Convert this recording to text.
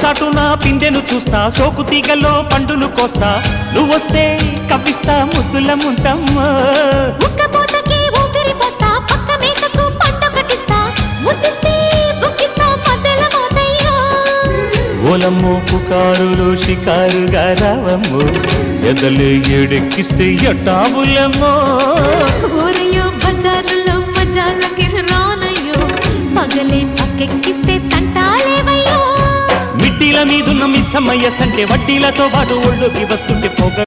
చాటున పిందెను చూస్తా, సోకు తీగల్లో పండును కోస్తా, నువ్వొస్తే కప్పిస్తా ముద్దుల ముంతమ్మ. ఉక్కపోతకి ఊపిరి పోస్తా, పక్క మేకకు పంట కట్టిస్తా, ముద్దిస్తే బుక్కిస్తా మధ్యల మోతయ్యో. ఓలమ్మో పుకారులో షికారుగా రావమ్మో, ఎదలు ఎడెక్కిస్తే ఎట్టాబులమ్మో. ఊరయ్యో బజారులో మజాలకి రానయ్యో, పగలే పక్కెక్కిస్తే తంటాలేవయ్యో. మిట్టిల మీదున్న మిస్సమ్మయ్య సంటే వడ్డీలతో పాటు ఒళ్ళోకి వస్తుంటే పొగ